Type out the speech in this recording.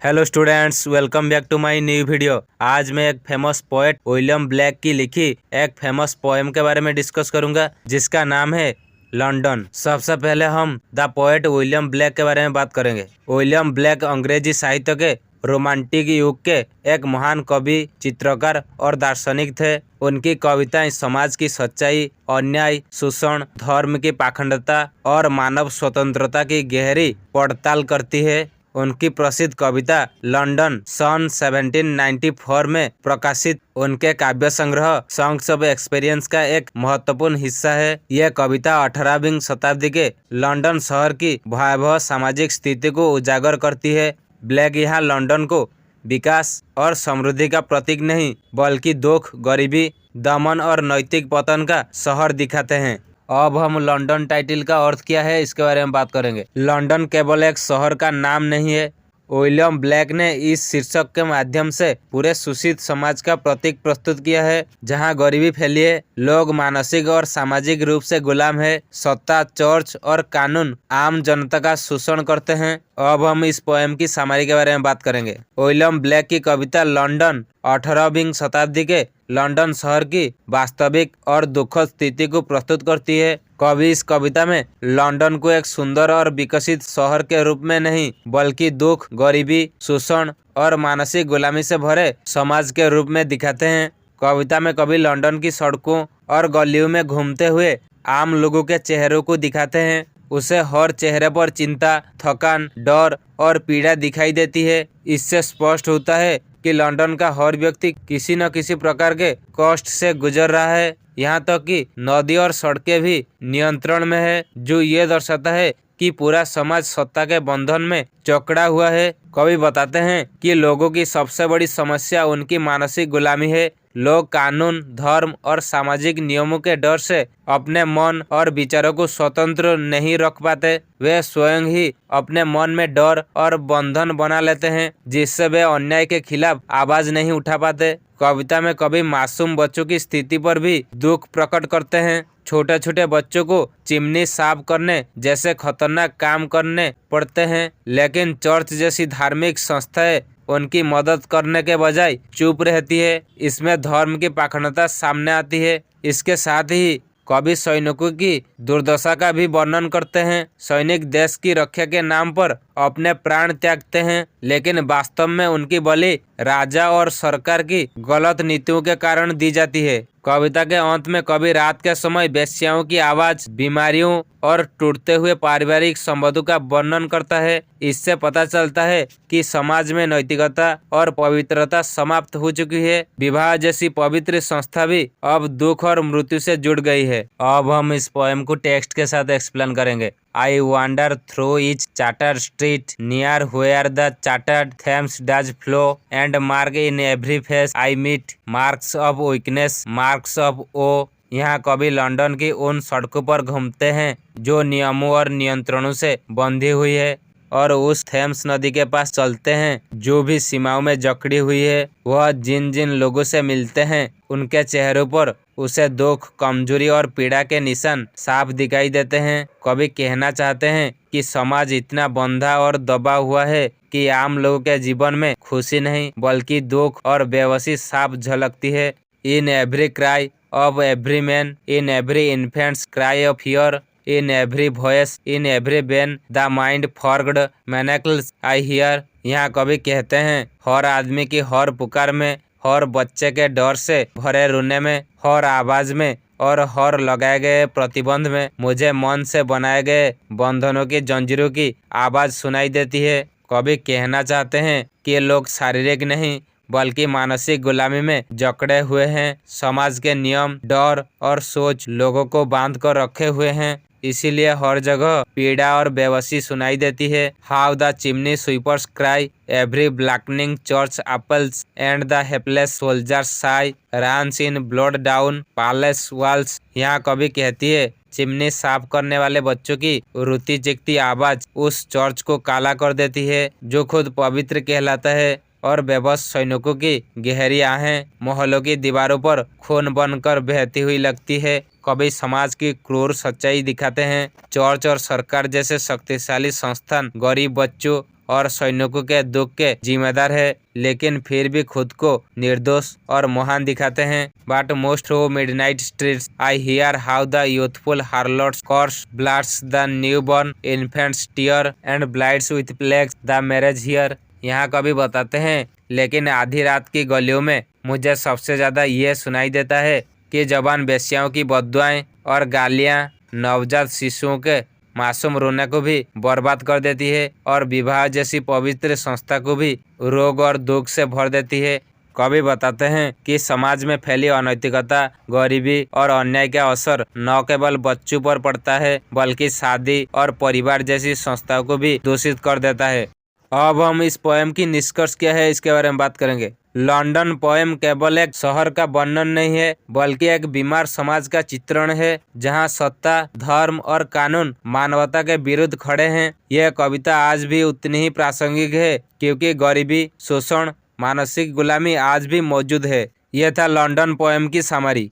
Hello students, welcome back to my new video. आज मैं एक फेमस पोएट विलियम ब्लैक की लिखी एक फेमस पोएम के बारे में डिस्कस करूंगा जिसका नाम है लंदन। सबसे पहले हम द पोएट विलियम ब्लैक के बारे में बात करेंगे। विलियम ब्लैक अंग्रेजी साहित्य के रोमांटिक युग के एक महान कवि, चित्रकार और दार्शनिक थे। उनकी कविताएं समाज की सच्चाई, अन्याय, शोषण, धर्म की पाखंडता और मानव स्वतंत्रता की गहरी पड़ताल करती है। उनकी प्रसिद्ध कविता लंदन सन 1794 में प्रकाशित उनके काव्य संग्रह सॉन्ग्स ऑफ एक्सपीरियंस का एक महत्वपूर्ण हिस्सा है। यह कविता 18वीं शताब्दी के लंदन शहर की भयावह सामाजिक स्थिति को उजागर करती है। ब्लैक यहाँ लंदन को विकास और समृद्धि का प्रतीक नहीं बल्कि दुख, गरीबी, दमन और नैतिक पतन का शहर दिखाते हैं। अब हम लंदन टाइटल का अर्थ क्या है इसके बारे में बात करेंगे। लंदन केवल एक शहर का नाम नहीं है। विलियम ब्लैक ने इस शीर्षक के माध्यम से पूरे शोषित समाज का प्रतीक प्रस्तुत किया है, जहां गरीबी फैली है, लोग मानसिक और सामाजिक रूप से गुलाम है, सत्ता, चर्च और कानून आम जनता का शोषण करते हैं। अब हम इस पोएम की सामरी के बारे में बात करेंगे। विलियम ब्लैक की कविता लंदन 18वीं शताब्दी के लंदन शहर की वास्तविक और दुखद स्थिति को प्रस्तुत करती है। कवि इस कविता में लंदन को एक सुंदर और विकसित शहर के रूप में नहीं बल्कि दुख, गरीबी, शोषण और मानसिक गुलामी से भरे समाज के रूप में दिखाते हैं। कविता में कवि लंदन की सड़कों और गलियों में घूमते हुए आम लोगों के चेहरों को दिखाते हैं। उसे हर चेहरे पर चिंता, थकान, डर और पीड़ा दिखाई देती है। इससे स्पष्ट होता है कि लंदन का हर व्यक्ति किसी न किसी प्रकार के कष्ट से गुजर रहा है। यहाँ तक कि नदी और सड़कें भी नियंत्रण में है, जो ये दर्शाता है कि पूरा समाज सत्ता के बंधन में जकड़ा हुआ है। कवि बताते हैं कि लोगों की सबसे बड़ी समस्या उनकी मानसिक गुलामी है। लोग कानून, धर्म और सामाजिक नियमों के डर से अपने मन और विचारों को स्वतंत्र नहीं रख पाते। वे स्वयं ही अपने मन में डर और बंधन बना लेते हैं, जिससे वे अन्याय के खिलाफ आवाज नहीं उठा पाते। कविता में कवि मासूम बच्चों की स्थिति पर भी दुख प्रकट करते हैं। छोटे छोटे बच्चों को चिमनी साफ करने जैसे खतरनाक काम करने पड़ते हैं, लेकिन चर्च जैसी धार्मिक संस्थाएं उनकी मदद करने के बजाय चुप रहती है। इसमें धर्म की पाखंडता सामने आती है। इसके साथ ही कवि सैनिकों की दुर्दशा का भी वर्णन करते हैं। सैनिक देश की रक्षा के नाम पर अपने प्राण त्यागते हैं, लेकिन वास्तव में उनकी बलि राजा और सरकार की गलत नीतियों के कारण दी जाती है। कविता के अंत में कवि रात के समय वेश्याओं की आवाज, बीमारियों और टूटते हुए पारिवारिक संबंधों का वर्णन करता है। इससे पता चलता है कि समाज में नैतिकता और पवित्रता समाप्त हो चुकी है। विवाह जैसी पवित्र संस्था भी अब दुख और मृत्यु से जुड़ गई है। अब हम इस पोएम को टेक्स्ट के साथ एक्सप्लेन करेंगे। I wander through each chartered street near where the chartered Thames does flow, and mark in every face I meet marks of weakness, marks of woe। यहाँ कवि लंदन की उन सड़कों पर घूमते हैं जो नियमों और नियंत्रणों से बंधी हुई है, और उस थेम्स नदी के पास चलते हैं जो भी सीमाओं में जकड़ी हुई है। वह जिन जिन लोगों से मिलते हैं उनके चेहरों पर उसे दुख, कमजोरी और पीड़ा के निशान साफ दिखाई देते हैं। कवि कहना चाहते हैं कि समाज इतना बंधा और दबा हुआ है कि आम लोगों के जीवन में खुशी नहीं बल्कि दुख और बेबसी साफ झलकती है। In every cry of every man, in every infants cry of hear, in every voice, in every ban the mind forged manacles I hear. यहाँ कवि कहते हैं हर आदमी की हर पुकार में, हर बच्चे के डर से भरे रोने में, हर आवाज में और हर लगाए गए प्रतिबंध में मुझे मन से बनाए गए बंधनों की जंजीरों की आवाज सुनाई देती है। कवि कहना चाहते हैं कि लोग शारीरिक नहीं बल्कि मानसिक गुलामी में जकड़े हुए हैं। समाज के नियम, डर और सोच लोगों को बांध कर रखे हुए हैं, इसीलिए हर जगह पीड़ा और बेबसी सुनाई देती है। How the chimney sweepers cry, every blackening church apples and the helpless soldiers Sai runs in blood down palace walls. यहाँ कवि कहती है चिमनी साफ करने वाले बच्चों की रुती चिकती आवाज उस चर्च को काला कर देती है जो खुद पवित्र कहलाता है, और बेबस सैनिकों की गहरी आहें मोहल्लों की दीवारों पर खून बनकर बहती हुई लगती है। कभी समाज की क्रूर सच्चाई दिखाते हैं। चर्च और सरकार जैसे शक्तिशाली संस्थान गरीब बच्चों और सैनिकों के दुख के जिम्मेदार है, लेकिन फिर भी खुद को निर्दोष और महान दिखाते हैं। But most of midnight streets I hear how the youthful harlots curse blast the newborn infants tear and blights with plagues the marriage hear. यहाँ कवि बताते हैं, लेकिन आधी रात की गलियों में मुझे सबसे ज्यादा ये सुनाई देता है कि जवान बेश्याओं की बद्दुआएं और गालियां नवजात शिशुओं के मासूम रोने को भी बर्बाद कर देती है और विवाह जैसी पवित्र संस्था को भी रोग और दुख से भर देती है। कवि बताते हैं कि समाज में फैली अनैतिकता, गरीबी और अन्याय का असर न केवल बच्चों पर पड़ता है, बल्कि शादी और परिवार जैसी संस्थाओं को भी दूषित कर देता है। अब हम इस पोएम की निष्कर्ष क्या है इसके बारे में बात करेंगे। लंदन पोएम केवल एक शहर का वर्णन नहीं है, बल्कि एक बीमार समाज का चित्रण है, जहां सत्ता, धर्म और कानून मानवता के विरुद्ध खड़े हैं। यह कविता आज भी उतनी ही प्रासंगिक है, क्योंकि गरीबी, शोषण, मानसिक गुलामी आज भी मौजूद है। यह था लंदन पोएम की समरी।